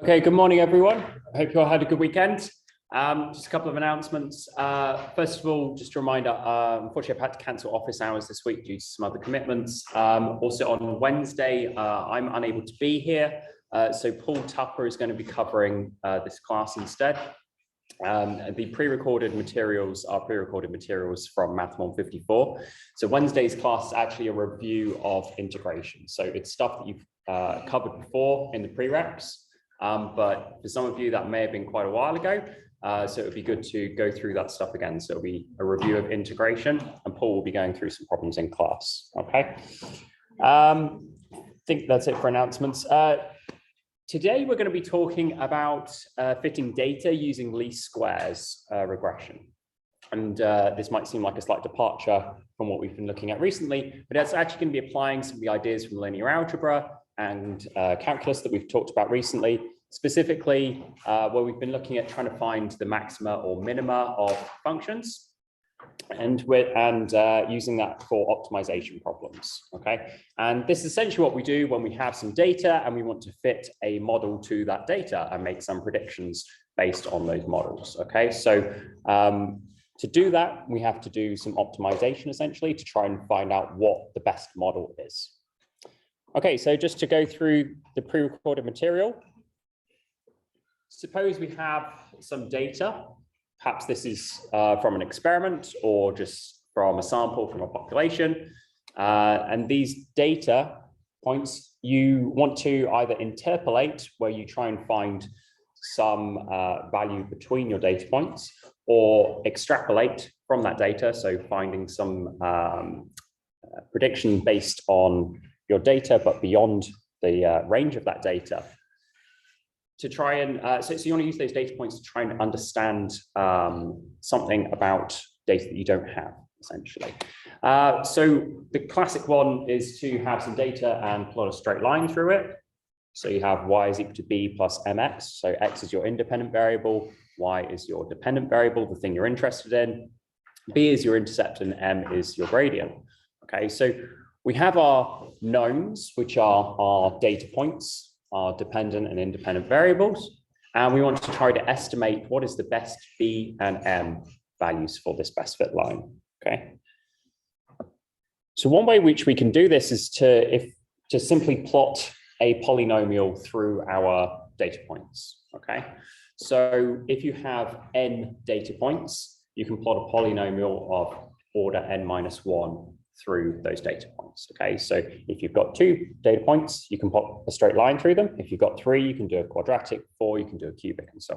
Okay, good morning, everyone. I hope you all had a good weekend. Just a couple of announcements. First of all, just a reminder, unfortunately, I've had to cancel office hours this week due to some other commitments. Also on Wednesday, I'm unable to be here. So Paul Tupper is going to be covering this class instead. The pre-recorded materials are pre-recorded materials from Math 154. So Wednesday's class is actually a review of integration. So it's stuff that you've covered before in the prereqs, but for some of you that may have been quite a while ago. So it would be good to go through that stuff again. So it'll be a review of integration, and Paul will be going through some problems in class. Okay. I think that's it for announcements. Today, we're going to be talking about fitting data using least squares regression. And this might seem like a slight departure from what we've been looking at recently, but it's actually going to be applying some of the ideas from linear algebra and calculus that we've talked about recently, specifically where we've been looking at trying to find the maxima or minima of functions. And using that for optimization problems, okay? And this is essentially what we do when we have some data and we want to fit a model to that data and make some predictions based on those models, okay? So to do that, we have to do some optimization essentially to try and find out what the best model is. Okay, so just to go through the pre-recorded material, suppose we have some data. Perhaps this is from an experiment or just from a sample from a population. And these data points, you want to either interpolate, where you try and find some value between your data points, or extrapolate from that data, so finding some prediction based on your data, but beyond the range of that data. To try and, so you want to use those data points to try and understand something about data that you don't have, essentially. So the classic one is to have some data and plot a straight line through it. So you have y is equal to b plus mx. So x is your independent variable, y is your dependent variable, the thing you're interested in. B is your intercept and m is your gradient. Okay, so we have our knowns, which are our data points, our dependent and independent variables, and we want to try to estimate what is the best b and m values for this best fit line. Okay. So one way which we can do this is to simply plot a polynomial through our data points. Okay. So if you have n data points, you can plot a polynomial of order n-1 through those data points. Okay, so if you've got 2 data points, you can plot a straight line through them. If you've got 3, you can do a quadratic, 4, you can do a cubic, and so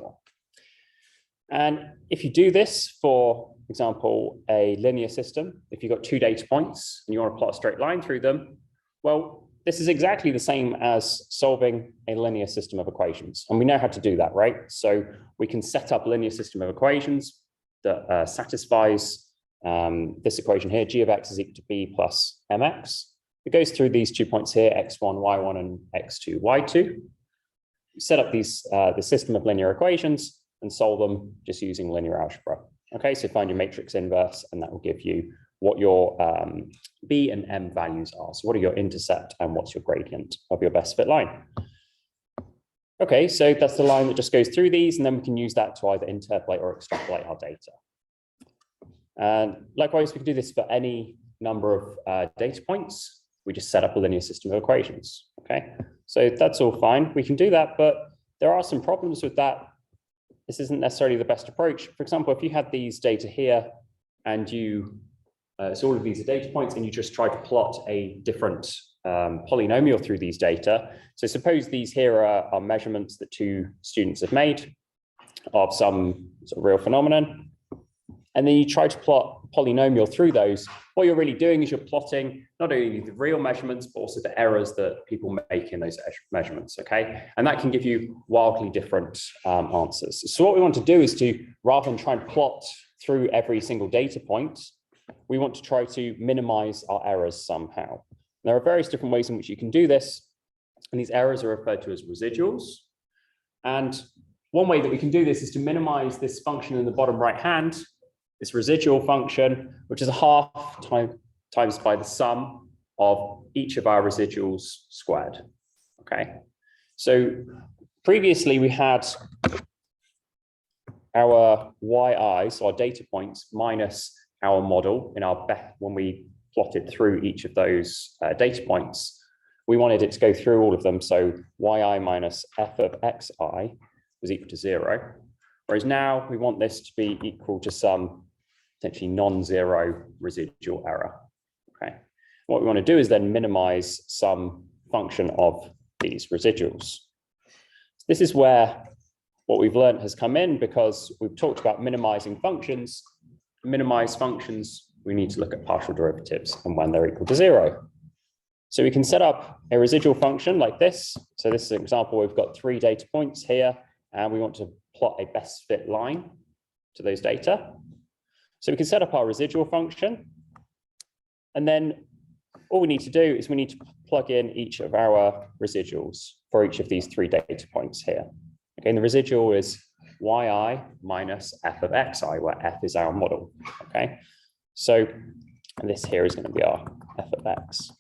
on. And if you do this, for example, a linear system, if you've got 2 data points and you want to plot a straight line through them, well, this is exactly the same as solving a linear system of equations. And we know how to do that, right? So we can set up a linear system of equations that satisfies this equation here, g of x is equal to b plus mx. It goes through these 2 points here, x1, y1, and x2, y2. You set up these the system of linear equations and solve them just using linear algebra. Okay, so find your matrix inverse, and that will give you what your b and m values are. So what are your intercept and what's your gradient of your best fit line? Okay, so that's the line that just goes through these, and then we can use that to either interpolate or extrapolate our data. And likewise, we can do this for any number of data points. We just set up a linear system of equations, okay? So that's all fine. We can do that, but there are some problems with that. This isn't necessarily the best approach. For example, if you had these data here and so all of these are data points and you just try to plot a different polynomial through these data. So suppose these here are measurements that 2 students have made of some sort of real phenomenon. And then you try to plot a polynomial through those. What you're really doing is you're plotting not only the real measurements, but also the errors that people make in those measurements, okay? And that can give you wildly different answers. So what we want to do is to, rather than try and plot through every single data point, we want to try to minimize our errors somehow. There are various different ways in which you can do this, and these errors are referred to as residuals. And one way that we can do this is to minimize this function in the bottom right hand, this residual function, which is a half times by the sum of each of our residuals squared, okay? So previously we had our yi, so our data points, minus our model in our when we plotted through each of those data points. We wanted it to go through all of them, so yi minus f of xi was equal to 0. Whereas now we want this to be equal to some potentially non-zero residual error. Okay. What we want to do is then minimize some function of these residuals. This is where what we've learned has come in, because we've talked about minimizing functions. To minimize functions, we need to look at partial derivatives and when they're equal to 0. So we can set up a residual function like this. So this is an example. We've got 3 data points here, and we want to plot a best fit line to those data. So we can set up our residual function. And then all we need to do is we need to plug in each of our residuals for each of these 3 data points here. Okay, and the residual is yi minus f of xi, where f is our model. Okay, so this here is going to be our f of x.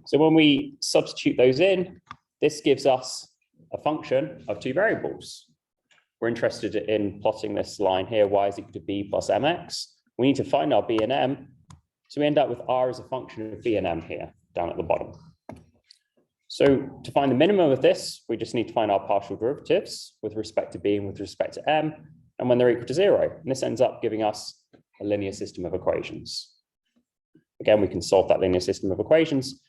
So when we substitute those in, this gives us a function of 2 variables. We're interested in plotting this line here, y is equal to b plus mx. We need to find our b and m. So we end up with r as a function of b and m here, down at the bottom. So to find the minimum of this, we just need to find our partial derivatives with respect to b and with respect to m, and when they're equal to 0. And this ends up giving us a linear system of equations. Again, we can solve that linear system of equations.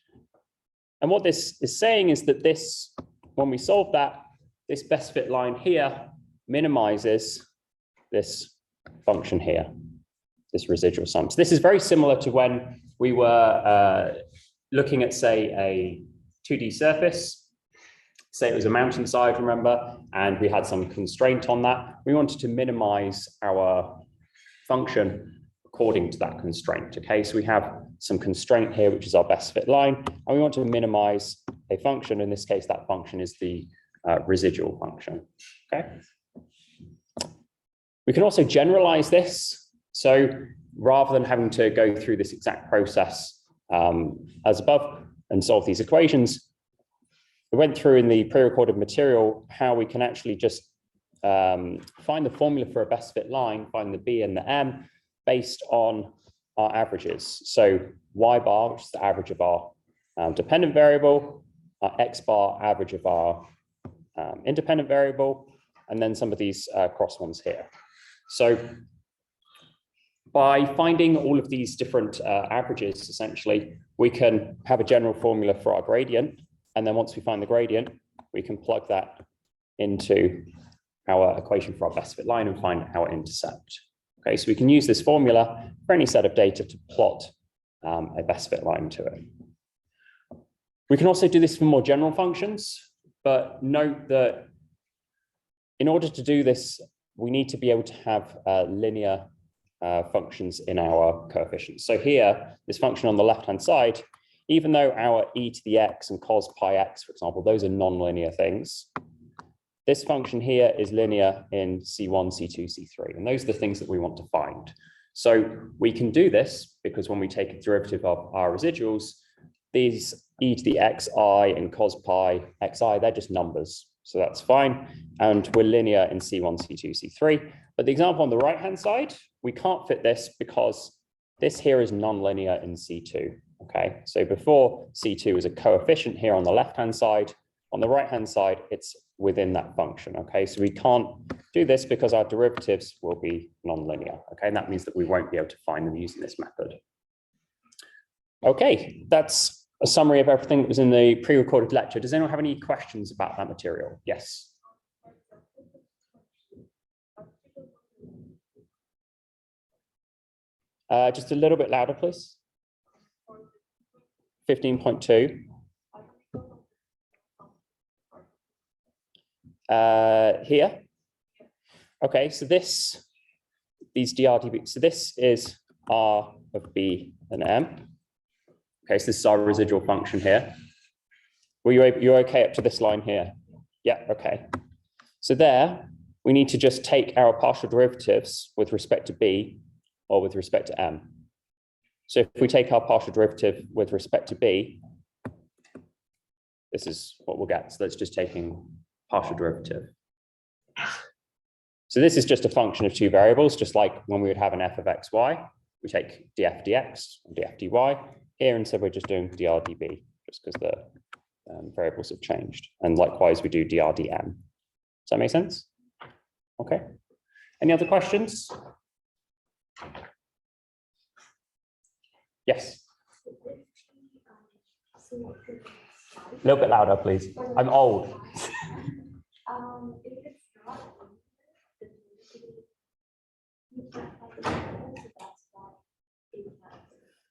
And what this is saying is that this, when we solve that, this best fit line here minimizes this function here, this residual sum. So this is very similar to when we were looking at, say, a 2D surface. Say it was a mountainside, remember, and we had some constraint on that. We wanted to minimize our function according to that constraint. Okay, so we have some constraint here, which is our best fit line, and we want to minimize a function. In this case, that function is the residual function. Okay. We can also generalize this. So rather than having to go through this exact process as above and solve these equations, we went through in the pre-recorded material how we can actually just find the formula for a best fit line, find the b and the m based on our averages. So y bar, which is the average of our dependent variable, our x bar, average of our independent variable, and then some of these cross ones here. So by finding all of these different averages, essentially, we can have a general formula for our gradient. And then once we find the gradient, we can plug that into our equation for our best fit line and find our intercept. Okay, so we can use this formula for any set of data to plot a best fit line to it. We can also do this for more general functions, but note that in order to do this, we need to be able to have linear functions in our coefficients. So here, this function on the left-hand side, even though our e to the x and cos pi x, for example, those are nonlinear things, this function here is linear in C1, C2, C3, and those are the things that we want to find. So we can do this because when we take a derivative of our residuals, these e to the xi and cos pi xi, they're just numbers. So that's fine. And we're linear in C1, C2, C3. But the example on the right-hand side, we can't fit this because this here is nonlinear in C2. Okay, so before C2 is a coefficient here on the left-hand side. On the right-hand side, it's within that function. Okay, so we can't do this because our derivatives will be nonlinear. Okay, and that means that we won't be able to find them using this method. Okay, that's a summary of everything that was in the pre-recorded lecture. Does anyone have any questions about that material? Yes. Just a little bit louder, please. 15.2. Here. Okay, so these DRDB, so this is R of B and M. Okay, so this is our residual function here. Were you're okay up to this line here? Yeah, okay. So there, we need to just take our partial derivatives with respect to B or with respect to M. So if we take our partial derivative with respect to B, this is what we'll get. So that's just taking partial derivative. So this is just a function of two variables, just like when we would have an f of xy, we take df dx and df dy. Here instead we're just doing dr db, just because the variables have changed. And likewise we do dr dm. Does that make sense? Okay. Any other questions? Yes. A little bit louder, please. I'm old.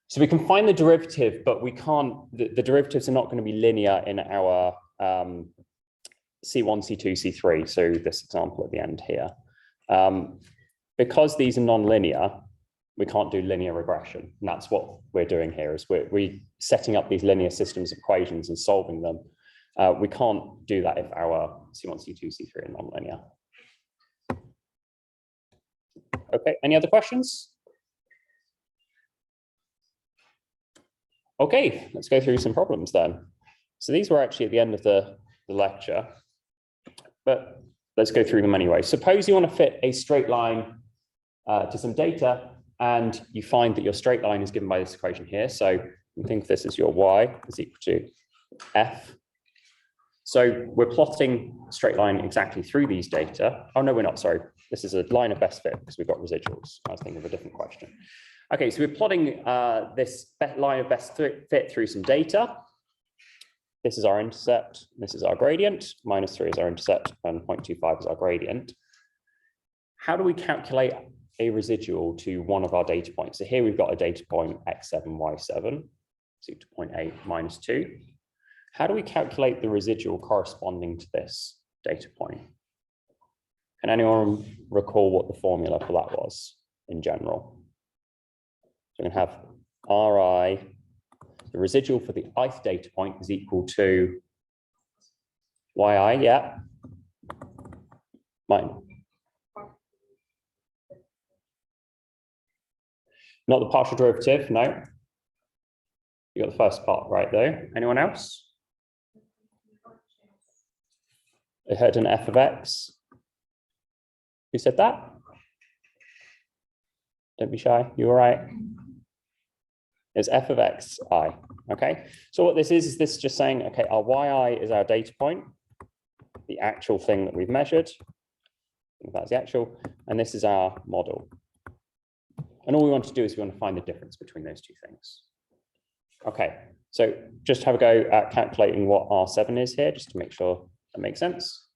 So we can find the derivative, but we can't, the derivatives are not going to be linear in our C1, C2, C3. So this example at the end here. Because these are nonlinear, we can't do linear regression. And that's what we're doing here, is we're setting up these linear systems of equations and solving them. We can't do that if our C1, C2, C3 are nonlinear. Okay, any other questions? Okay, let's go through some problems then. So these were actually at the end of the lecture, but let's go through them anyway. Suppose you want to fit a straight line to some data, and you find that your straight line is given by this equation here. So you think of this as your y is equal to f. So we're plotting a straight line exactly through these data. Oh, no, we're not, sorry. This is a line of best fit because we've got residuals. I was thinking of a different question. Okay, so we're plotting this line of best fit through some data. This is our intercept, this is our gradient, -3 is our intercept, and 0.25 is our gradient. How do we calculate a residual to one of our data points? So here we've got a data point x7, y7, so to 0.8 -2. How do we calculate the residual corresponding to this data point? Can anyone recall what the formula for that was in general? So we're going to have Ri, the residual for the ith data point is equal to Yi, yeah. Mine. Not the partial derivative, no. You got the first part right though. Anyone else? I heard an f of x. Who said that? Don't be shy, you all right? It's f of x I, okay? So what this is this just saying, okay, our yi is our data point, the actual thing that we've measured. That's the actual, and this is our model. And all we want to do is we want to find the difference between those two things. Okay, so just have a go at calculating what R7 is here, just to make sure that makes sense.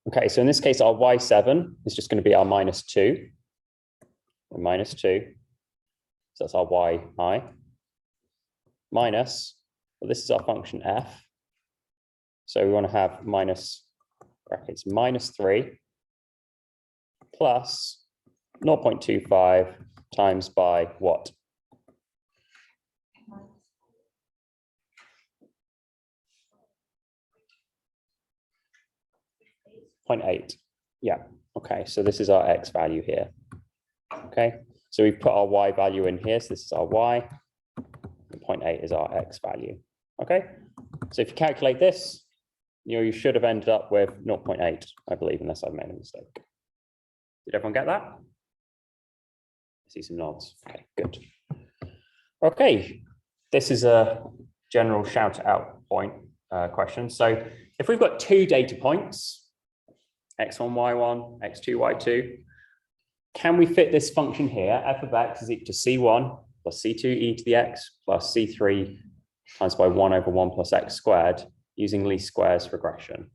Okay, so in this case, our y7 is just going to be our -2, -2. So that's our yi minus, well, this is our function f. So we want to have minus brackets -3 plus 0.25 times by what? .8. Yeah. Okay. So this is our x value here. Okay. So we've put our y value in here. So this is our y. And 0.8 is our x value. Okay. So if you calculate this, you should have ended up with 0.8, I believe, unless I've made a mistake. Did everyone get that? I see some nods. Okay. Good. Okay. This is a general shout out point question. So if we've got two data points, x1, y1, x2, y2. Can we fit this function here, f of x is equal to c1 plus c2 e to the x plus c3 times by 1 over 1 plus x squared using least squares regression?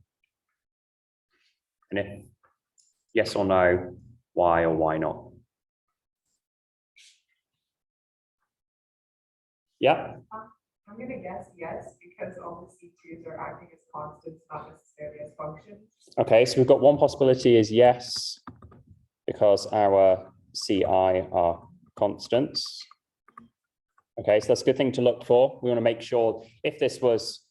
And if yes or no, why or why not? Yeah? I'm going to guess yes, because all the C2s are acting as constants, not necessarily as functions. Okay, so we've got one possibility is yes, because our CI are constants. Okay, so that's a good thing to look for. We want to make sure if this was,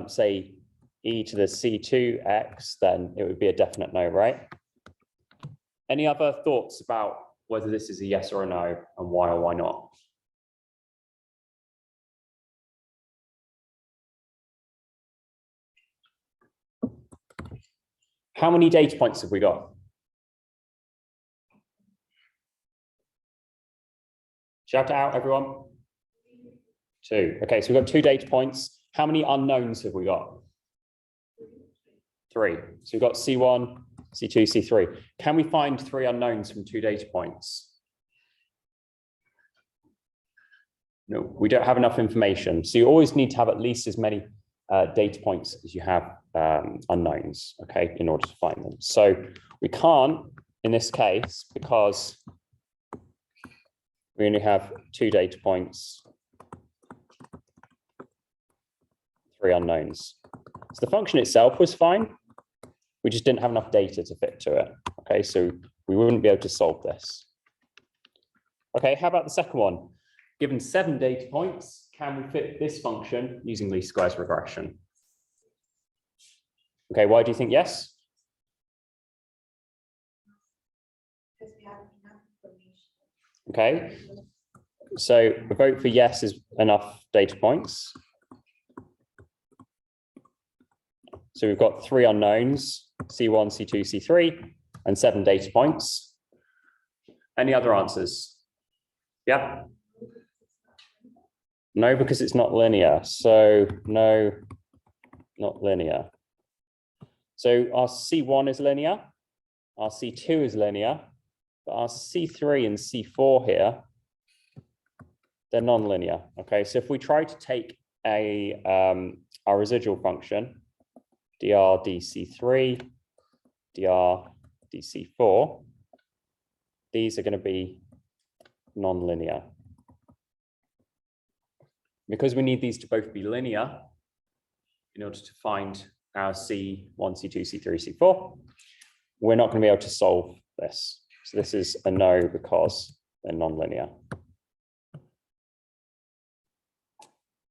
say, e to the C2x, then it would be a definite no, right? Any other thoughts about whether this is a yes or a no, and why or why not? How many data points have we got? Shout it out, everyone. 2. Okay, so we've got 2 data points. How many unknowns have we got? 3. So we've got C1, C2, C3. Can we find 3 unknowns from 2 data points? No, we don't have enough information. So you always need to have at least as many data points as you have unknowns, okay, in order to find them. So we can't in this case because we only have 2 data points, 3 unknowns. So the function itself was fine. We just didn't have enough data to fit to it. Okay, so we wouldn't be able to solve this. Okay, how about the second one? Given 7 data points, can we fit this function using least squares regression? Okay, why do you think yes? Because we have enough information. Okay, so the vote for yes is enough data points. So we've got 3 unknowns, C1, C2, C3, and 7 data points. Any other answers? Yeah? No, because it's not linear. So no, not linear. So our C1 is linear, our C2 is linear, but our C3 and C4 here, they're non-linear. Okay, so if we try to take our residual function, dr dc3, dr dc4, these are going to be non-linear. Because we need these to both be linear in order to find our C1, C2, C3, C4, we're not going to be able to solve this. So this is a no because they're non-linear.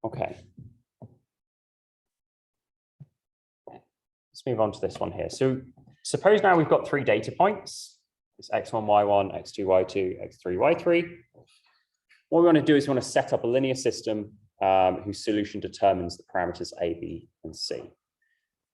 Okay. Let's move on to this one here. So suppose now we've got 3 data points. It's x1, y1, x2, y2, x3, y3. What we want to do is we want to set up a linear system whose solution determines the parameters a, b, and c.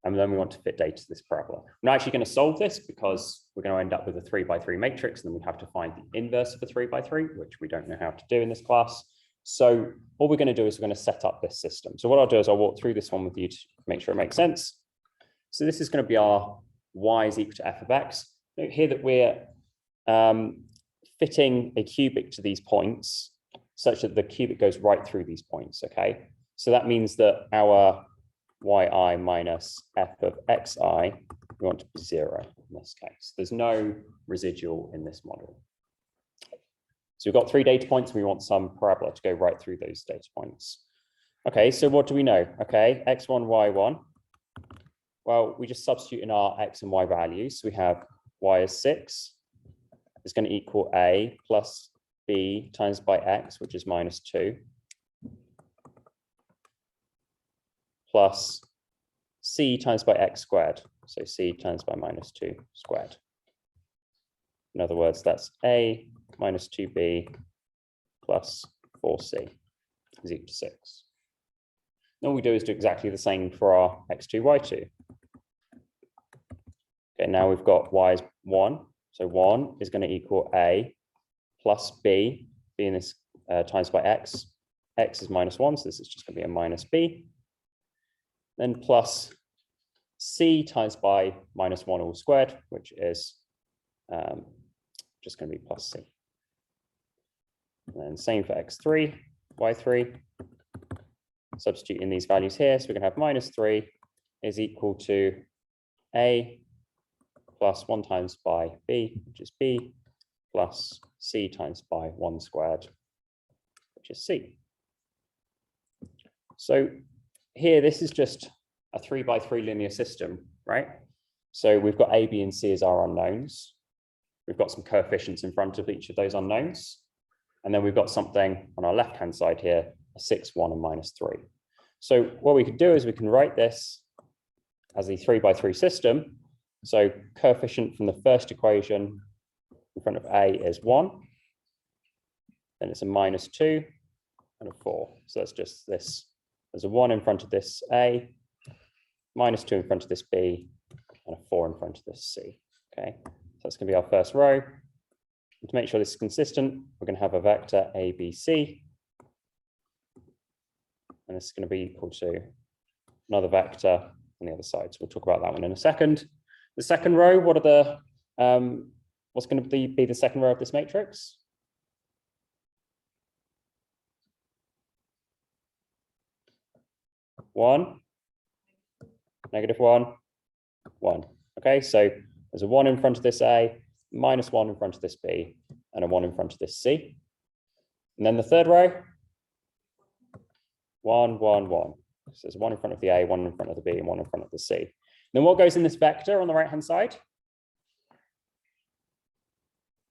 And then we want to fit data to this parabola. We're not actually going to solve this because we're going to end up with a 3 by 3 matrix, and then we have to find the inverse of a 3 by 3, which we don't know how to do in this class. So all we're going to do is we're going to set up this system. So what I'll do is I'll walk through this one with you to make sure it makes sense. So this is going to be our y is equal to f of x. Note here that we're fitting a cubic to these points such that the cubic goes right through these points, okay? So that means that our yi minus f of xi, we want to be 0 in this case. There's no residual in this model. So we've got 3 data points, and we want some parabola to go right through those data points. Okay, so what do we know? Okay, x1, y1. Well, we just substitute in our x and y values. So we have y is 6. It's going to equal a plus b times by x, which is minus 2, plus c times by x squared. So c times by minus 2 squared. In other words, that's a minus 2b plus 4c is equal to 6. All we do is do exactly the same for our x2, y2. Okay, now we've got y is 1. So 1 is going to equal a plus b, b in this times by x. X is minus 1, so this is just going to be a minus b. Then plus c times by minus 1 all squared, which is just going to be plus c. And then same for x3, y3. substitute in these values here. So we're going to have -3 is equal to A plus 1 times by B, which is B, plus C times by 1 squared, which is C. So here, this is just a 3 by 3 linear system, right? So we've got A, B, and C as our unknowns. We've got some coefficients in front of each of those unknowns. And then we've got something on our left-hand side here, a 6, 1, and -3. So what we could do is we can write this as a 3 by 3 system. So coefficient from the first equation in front of A is 1. Then it's a -2 and a 4. So that's just this. There's a 1 in front of this A, -2 in front of this B, and a 4 in front of this C. Okay, so that's going to be our first row. And to make sure this is consistent, we're going to have a vector A, B, C. And this is going to be equal to another vector on the other side. So we'll talk about that one in a second. The second row, what are the what's going to be the second row of this matrix? One, -1, 1. Okay, so there's a 1 in front of this A, -1 in front of this B, and a 1 in front of this C. And then the third row, 1, 1, 1. So there's 1 in front of the A, 1 in front of the B, and 1 in front of the C. Then what goes in this vector on the right-hand side?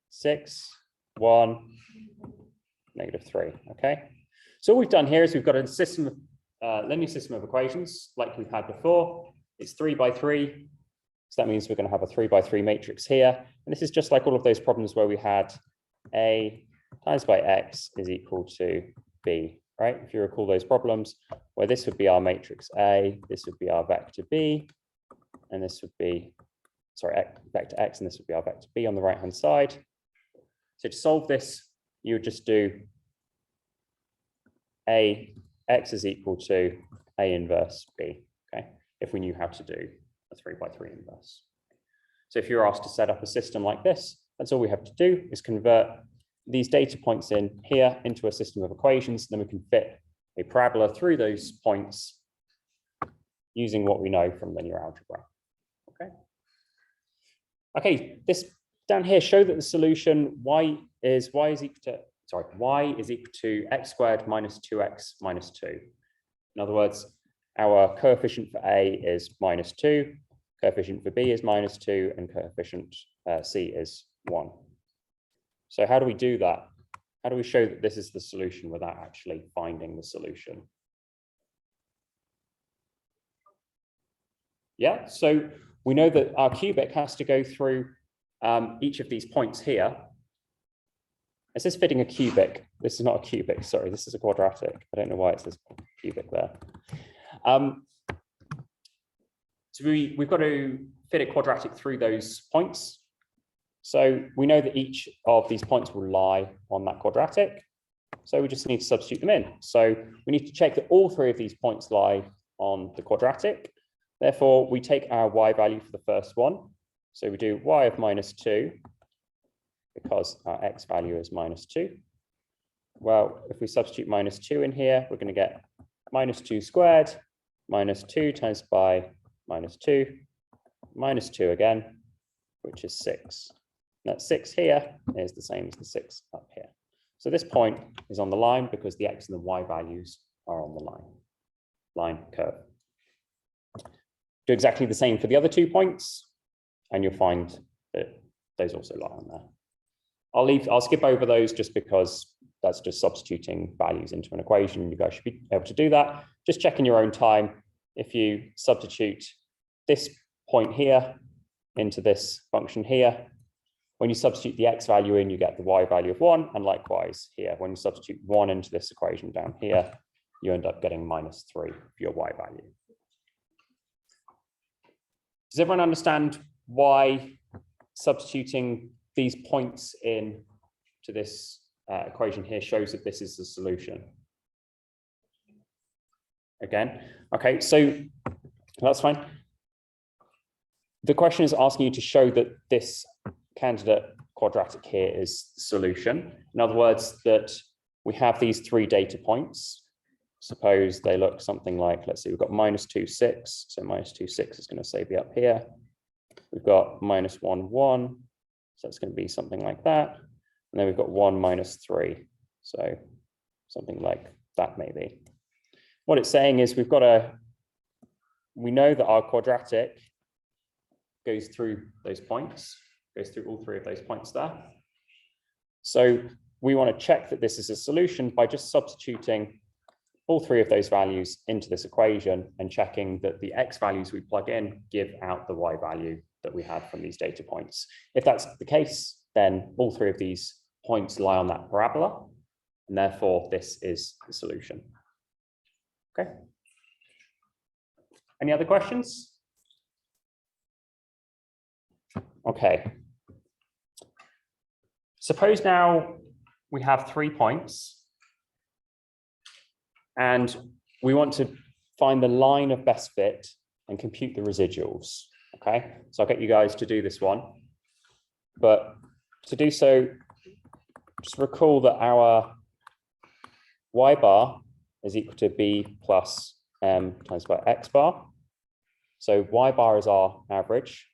6, 1, -3. Okay. So all we've done here is we've got a system of linear system of equations like we've had before. It's 3 by 3. So that means we're going to have a 3 by 3 matrix here. And this is just like all of those problems where we had A times by X is equal to B, right? If you recall those problems where this would be our matrix A, this would be our vector B, and this would be, sorry, vector X, and this would be our vector B on the right-hand side. So to solve this, you would just do X is equal to A inverse B, okay? If we knew how to do a 3 by 3 inverse. So if you're asked to set up a system like this, that's all we have to do is convert these data points in here into a system of equations. Then we can fit a parabola through those points using what we know from linear algebra. Okay. Okay, this down here show that the solution y is equal to x squared minus 2x minus 2. In other words, our coefficient for A is -2, coefficient for B is -2, and coefficient C is 1. So how do we do that? How do we show that this is the solution without actually finding the solution? Yeah, so we know that our cubic has to go through each of these points here. Is this fitting a cubic? This is not a cubic, sorry, this is a quadratic. I don't know why it says cubic there. So we've got to fit a quadratic through those points. So we know that each of these points will lie on that quadratic. So we just need to substitute them in. So we need to check that all 3 of these points lie on the quadratic. Therefore, we take our y value for the first one. So we do y of -2 because our x value is -2. Well, if we substitute -2 in here, we're going to get -2 squared, -2 times by -2, -2 again, which is 6. And that 6 here is the same as the 6 up here. So this point is on the line because the x and the y values are on the line curve. Do exactly the same for the other 2 points, and you'll find that those also lie on there. I'll skip over those just because that's just substituting values into an equation. You guys should be able to do that. Just check in your own time. If you substitute this point here into this function here, when you substitute the x value in, you get the y value of 1, and likewise here, when you substitute 1 into this equation down here, you end up getting -3 for your y value. Does everyone understand why substituting these points in to this equation here shows that this is the solution? Again, okay, so that's fine. The question is asking you to show that this candidate quadratic here is the solution. In other words, that we have these 3 data points. suppose they look something like, let's see, we've got -2, 6. So -2, 6 is going to say be up here. We've got -1, 1. So it's going to be something like that. And then we've got 1, -3. So something like that maybe. What it's saying is we know that our quadratic goes through those points, goes through all 3 of those points there. So we want to check that this is a solution by just substituting all 3 of those values into this equation and checking that the x values we plug in give out the y value that we had from these data points. If that's the case, then all 3 of these points lie on that parabola, and therefore this is the solution. Okay. Any other questions? Okay. Suppose now we have 3 points and we want to find the line of best fit and compute the residuals. Okay, so I'll get you guys to do this one. But to do so, just recall that our y bar is equal to b plus m times by x bar. So y bar is our average.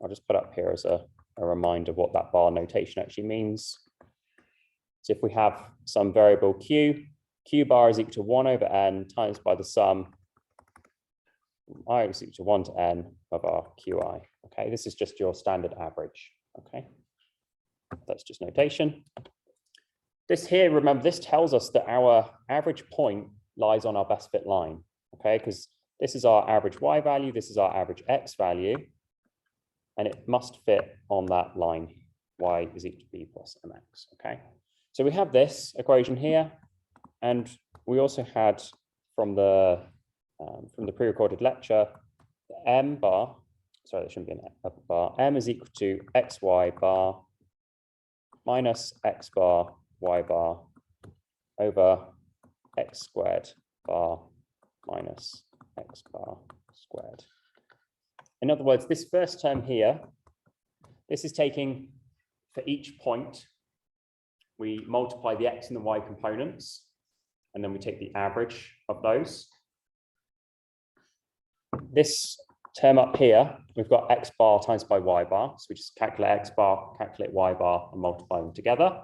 I'll just put up here as a reminder what that bar notation actually means. So if we have some variable q bar is equal to 1 over n times by the sum I is equal to 1 to n of our qi. Okay, this is just your standard average. Okay, that's just notation. This here, remember, this tells us that our average point lies on our best fit line. Okay, because this is our average y value, this is our average x value, and it must fit on that line, y is equal to b plus mx. Okay, so we have this equation here, and we also had from the pre-recorded lecture, the m bar, sorry, there shouldn't be an upper bar, m is equal to xy bar minus x bar y bar over x squared bar minus x bar squared. In other words, this first term here, this is taking for each point, we multiply the x and the y components, and then we take the average of those. This term up here, we've got x bar times by y bar. So we just calculate x bar, calculate y bar, and multiply them together.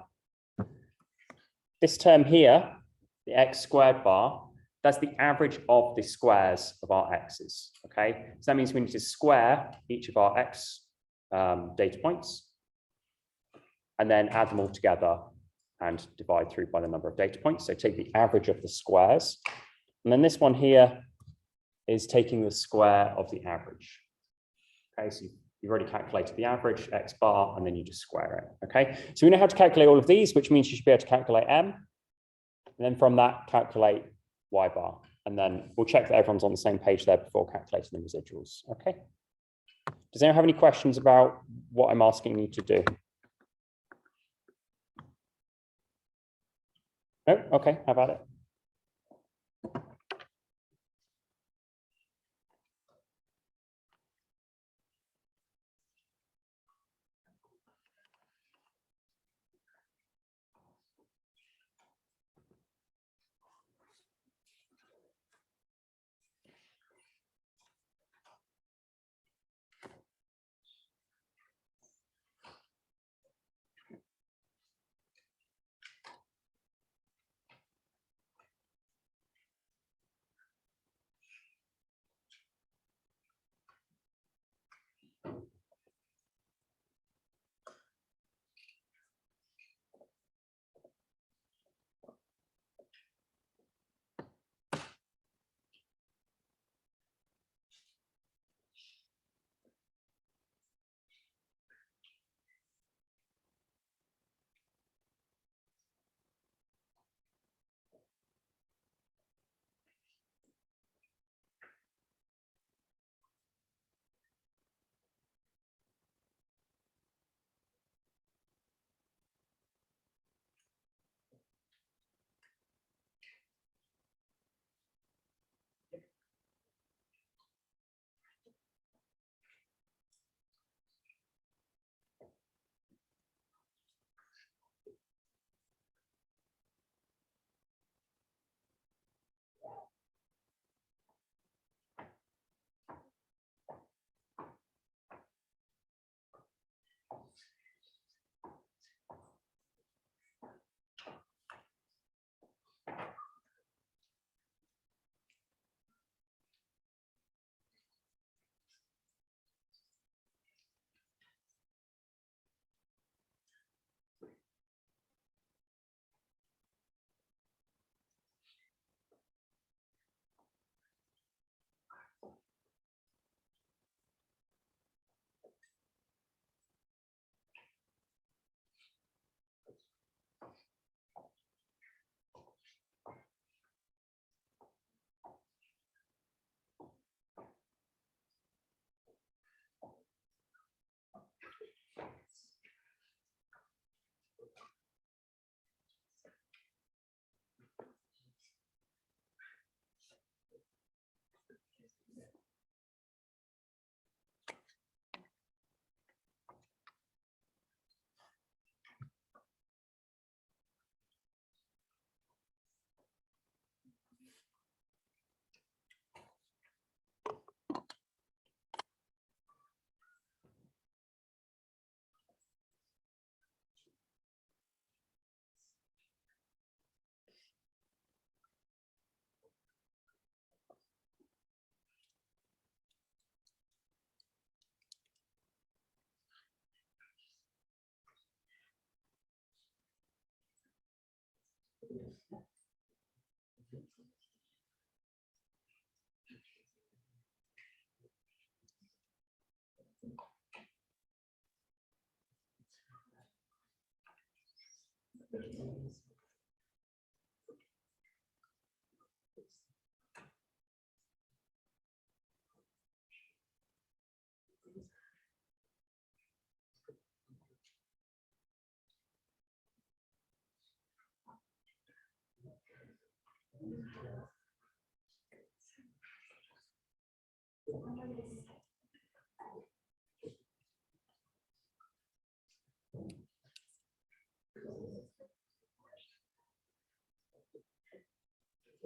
This term here, the x squared bar, that's the average of the squares of our x's. Okay, so that means we need to square each of our x data points and then add them all together and divide through by the number of data points. So take the average of the squares. And then this one here is taking the square of the average. Okay, so you've already calculated the average, x bar, and then you just square it. Okay, so we know how to calculate all of these, which means you should be able to calculate m. And then from that, calculate y bar. And then we'll check that everyone's on the same page there before calculating the residuals. Okay. Does anyone have any questions about what I'm asking you to do? No? Okay, how about it?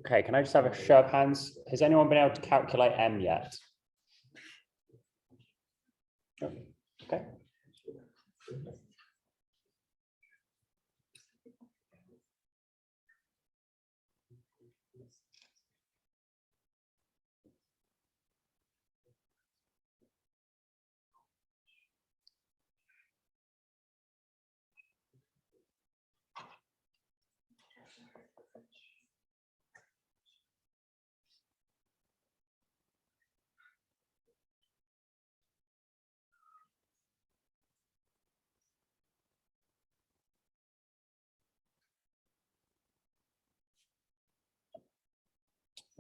Okay, can I just have a show of hands? Has anyone been able to calculate m yet? Okay.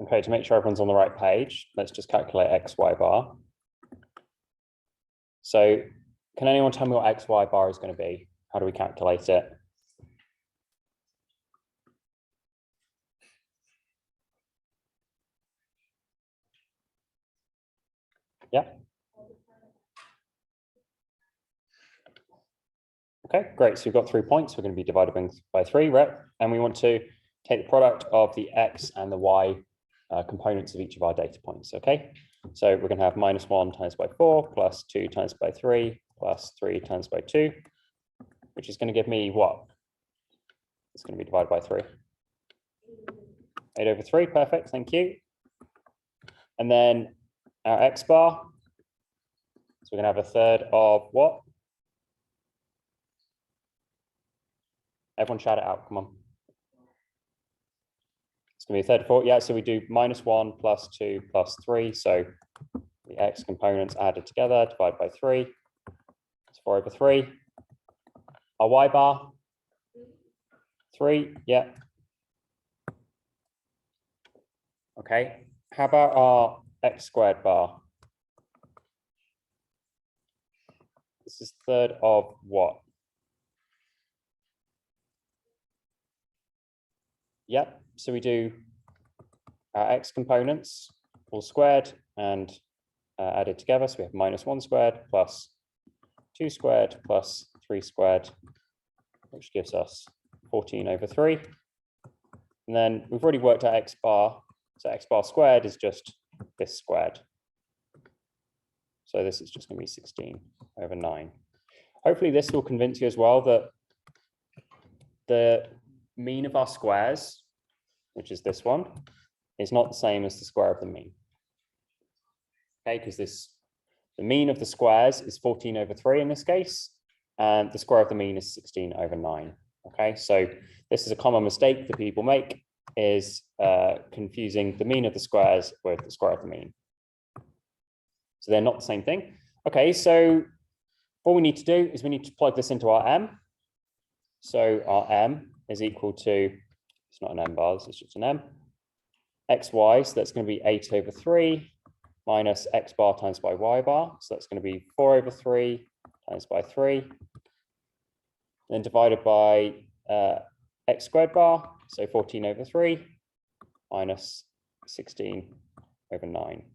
Okay, to make sure everyone's on the right page, let's just calculate x, y bar. So can anyone tell me what x, y bar is going to be? How do we calculate it? Yeah. Okay, great. So we've got 3 points. We're going to be dividing by 3, right? And we want to take the product of the x and the y components of each of our data points, okay? So we're going to have -1 times by 4 plus 2 times by 3 plus 3 times by 2, which is going to give me what? It's going to be divided by 3. 8 over 3, perfect, thank you. And then our x bar, so we're going to have a third of what? Everyone shout it out, come on. It's going to be a third of 4, yeah, so we do -1 plus 2 plus 3, so the x components added together, divided by 3, it's 4 over 3. Our y bar, 3, yeah. Okay, how about our x squared bar? This is third of what? Yep, so we do our x components all squared and added together. So we have -1 squared plus 2 squared plus 3 squared, which gives us 14 over 3. And then we've already worked out x bar. So x bar squared is just this squared. So this is just going to be 16 over 9. Hopefully this will convince you as well that the mean of our squares, which is this one, is not the same as the square of the mean. Okay, because the mean of the squares is 14 over 3 in this case, and the square of the mean is 16 over 9. Okay, so this is a common mistake that people make, is confusing the mean of the squares with the square of the mean. So they're not the same thing. Okay, so all we need to do is we need to plug this into our m. So our m is equal to, it's not an m bar, it's just an m, xy, so that's going to be 8 over 3 minus x bar times by y bar. So that's going to be 4 over 3 times by 3, then divided by x squared bar, so 14 over 3 minus 16 over 9.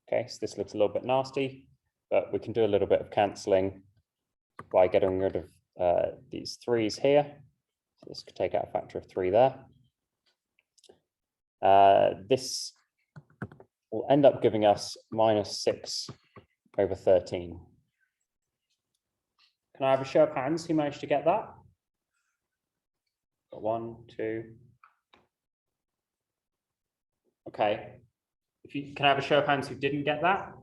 Okay, so this looks a little bit nasty, but we can do a little bit of cancelling by getting rid of these 3's here. So this could take out a factor of 3 there. This will end up giving us -6 over 13. Can I have a show of hands who managed to get that? Got 1, 2. Okay. Can I have a show of hands who didn't get that?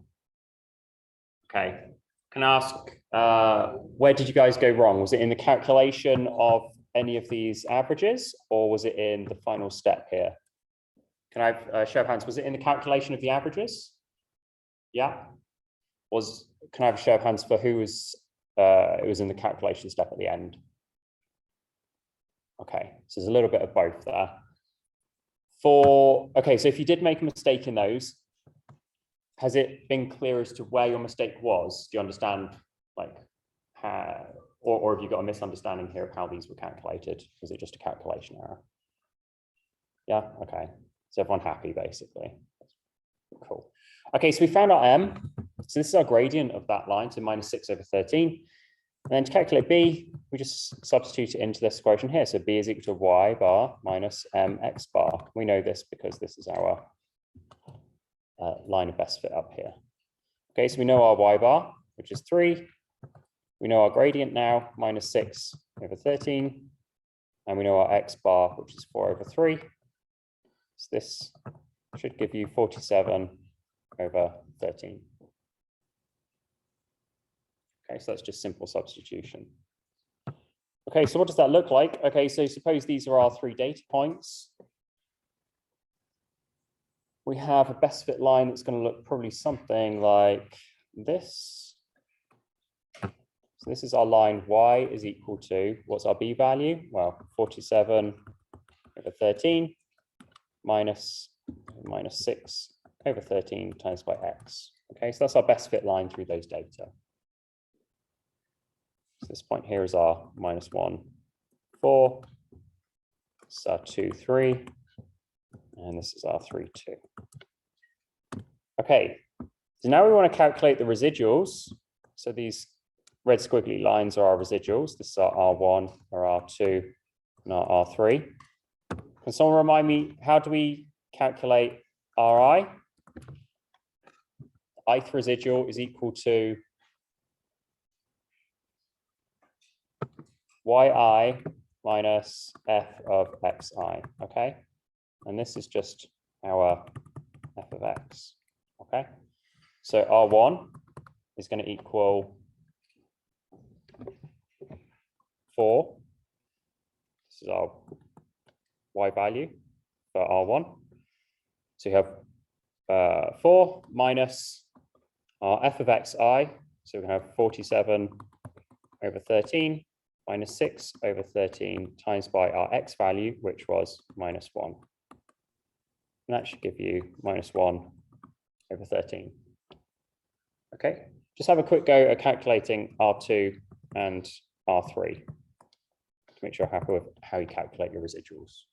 Okay. Can I ask, where did you guys go wrong? Was it in the calculation of any of these averages, or was it in the final step here? Can I have a show of hands? Was it in the calculation of the averages? Yeah. Can I have a show of hands for who was, it was in the calculation step at the end? Okay, so there's a little bit of both there. Okay, so if you did make a mistake in those, has it been clear as to where your mistake was? Do you understand, like, how, or have you got a misunderstanding here of how these were calculated? Was it just a calculation error? Yeah, okay. So everyone happy, basically. Cool. Okay, so we found our m. So this is our gradient of that line, so -6/13. And then to calculate b, we just substitute it into this equation here. So b is equal to y bar minus mx bar. We know this because this is our line of best fit up here. Okay, so we know our y bar, which is 3. We know our gradient now, -6/13. And we know our x bar, which is 4/3. So this should give you 47/13. Okay, so that's just simple substitution. Okay, so what does that look like? Okay, so suppose these are our 3 data points. We have a best fit line that's going to look probably something like this. So this is our line y is equal to, what's our b value? Well, 47/13 minus -6/13 times by x. Okay, so that's our best fit line through those data. So this point here is our -1, 4. This is our 2, 3. And this is our 3, 2. Okay, so now we want to calculate the residuals. So these red squiggly lines are our residuals. This is our R1, our R2, and our R3. Can someone remind me, how do we calculate Ri? Ith residual is equal to yi minus f of xi, okay? And this is just our f of x, okay? So R1 is going to equal 4. This is our y value for R1. So you have 4 minus our f of xi. So we have 47/13 minus 6/13 times by our x value, which was -1. And that should give you -1/13. Okay, just have a quick go at calculating R2 and R3 to make sure you're happy with how you calculate your residuals.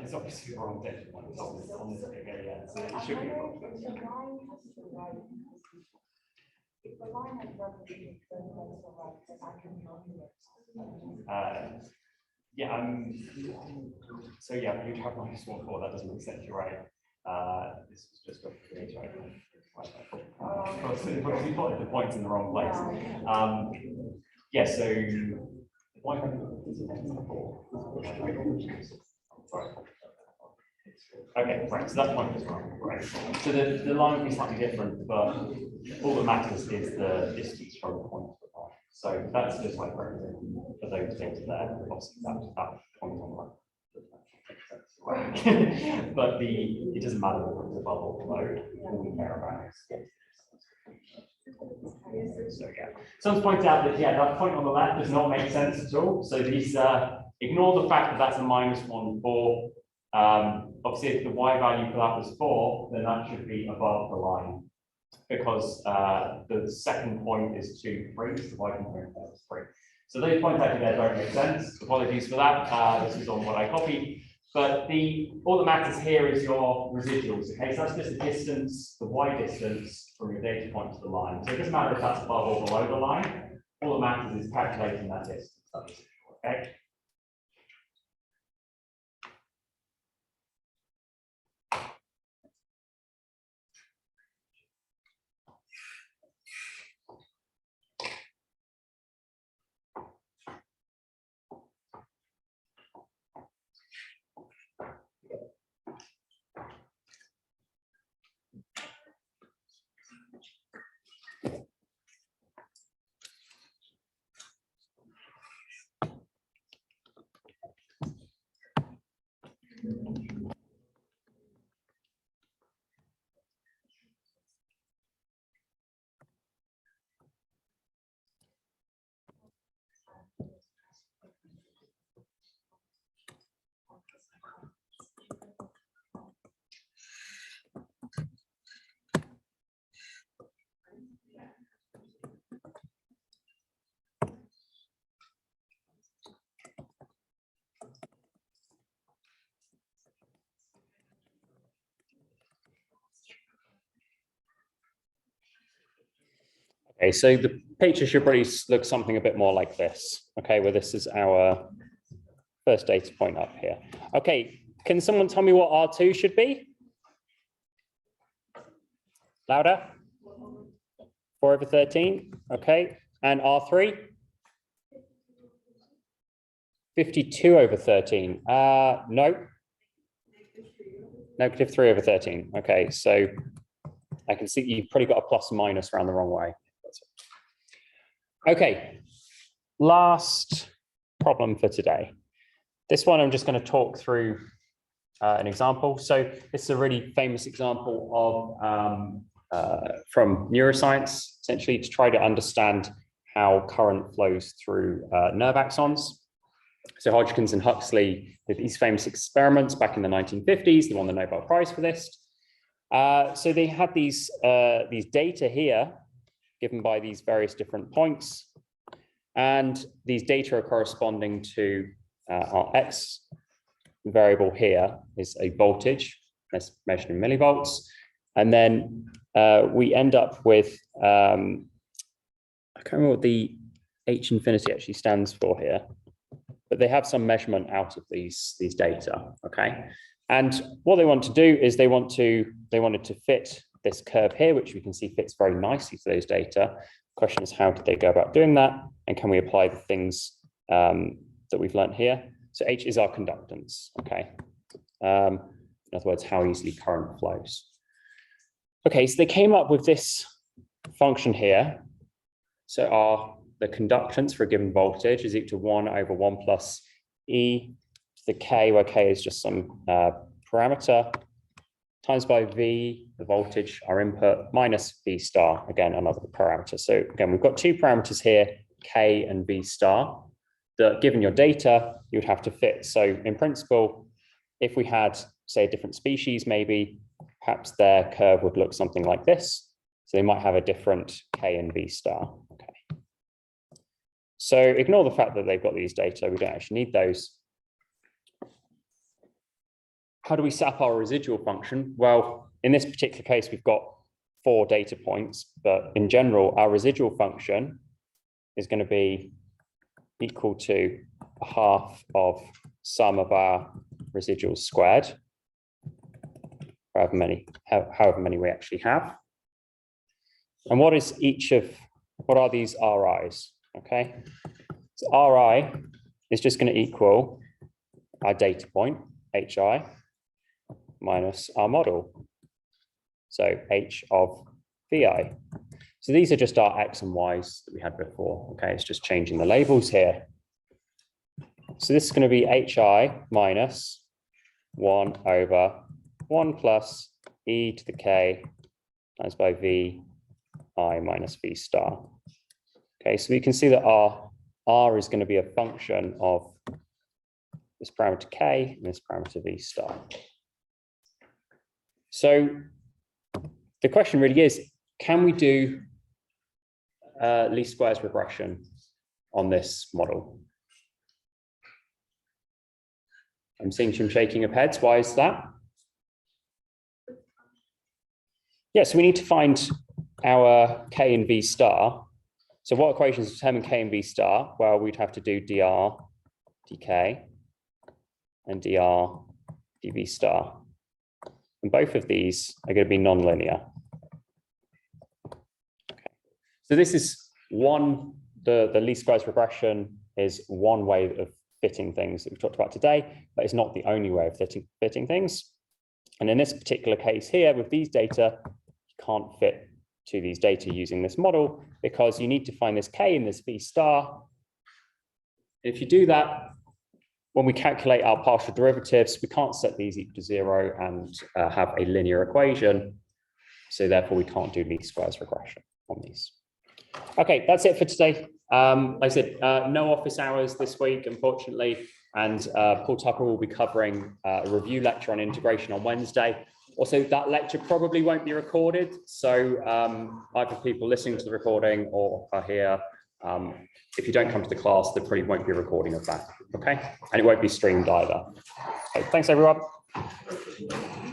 It's obviously the wrong data point. It's on this figure, yeah. So it should be wrong. If the line has yeah, so yeah, you'd have -1, that doesn't make sense, you're right. This is just a we plotted the points in the wrong place. Yeah, so okay, right, so that point is wrong, right. So the line will be slightly different, but all that matters is the distance from the point to the line. So that's just like for those data there, obviously that point on the line. But it doesn't matter whether it's above or below, all we care about is. So yeah, someone's pointed out that yeah, that point on the left does not make sense at all. So these Ignore the fact that that's a -1, 4. Obviously, if the y value for that was 4, then that should be above the line, because the second point is 2, 3, so the y component is 3. So those points actually there don't make sense. Apologies for that. This is on what I copied. But all that matters here is your residuals. Okay, so that's just the distance, the y distance from your data point to the line. So it doesn't matter if that's above or below the line. All that matters is calculating that distance. Okay. Okay, so the picture should probably look something a bit more like this. Okay, where this is our first data point up here. Okay, can someone tell me what R2 should be? Louder? 4/13, okay. And R3? 52/13. No. -3/13. Okay, so I can see you've probably got a plus and minus around the wrong way. Okay, last problem for today. This one I'm just going to talk through an example. So this is a really famous example of from neuroscience, essentially to try to understand how current flows through nerve axons. So Hodgkins and Huxley did these famous experiments back in the 1950s. They won the Nobel Prize for this. So they had these data here given by these various different points. And these data are corresponding to our X variable here is a voltage, that's measured in millivolts. And then we end up with, I can't remember what the H infinity actually stands for here, but they have some measurement out of these data, okay? And what they want to do is they wanted to fit this curve here, which we can see fits very nicely to those data. The question is, how did they go about doing that? And can we apply the things that we've learned here? So H is our conductance, okay? In other words, how easily current flows. Okay, so they came up with this function here. So the conductance for a given voltage is equal to 1/1 plus e to the k, where k is just some parameter, times by v, the voltage, our input, minus v star, again, another parameter. So again, we've got two parameters here, k and v star, that given your data, you would have to fit. So in principle, if we had, say, a different species, maybe, perhaps their curve would look something like this. So they might have a different k and v star, okay. So ignore the fact that they've got these data, we don't actually need those. How do we set up our residual function? Well, in this particular case, we've got 4 data points, but in general, our residual function is going to be equal to a half of sum of our residuals squared, however many we actually have. And what are these RIs? Okay, so RI is just going to equal our data point, HI, minus our model, so H of VI. So these are just our X and Y's that we had before. Okay, it's just changing the labels here. So this is going to be HI minus 1/1 plus e to the k times by VI minus V star. Okay, so we can see that our R is going to be a function of this parameter k, and this parameter v star. So the question really is, can we do least squares regression on this model? I'm seeing some shaking of heads. Why is that? Yeah, so we need to find our k and v star. So what equations determine k and v star? Well, we'd have to do dr, dk, and dr, dv star. And both of these are going to be nonlinear. Okay. So this is one, the least squares regression is one way of fitting things that we've talked about today, but it's not the only way of fitting things. And in this particular case here, with these data, you can't fit to these data using this model because you need to find this k and this v star. If you do that, when we calculate our partial derivatives, we can't set these equal to 0 and have a linear equation. So therefore, we can't do least squares regression on these. Okay, that's it for today. Like I said, no office hours this week, unfortunately, and Paul Tucker will be covering a review lecture on integration on Wednesday. Also, that lecture probably won't be recorded, so either people listening to the recording or are here, if you don't come to the class, there probably won't be a recording of that, okay? And it won't be streamed either. Okay, thanks, everyone.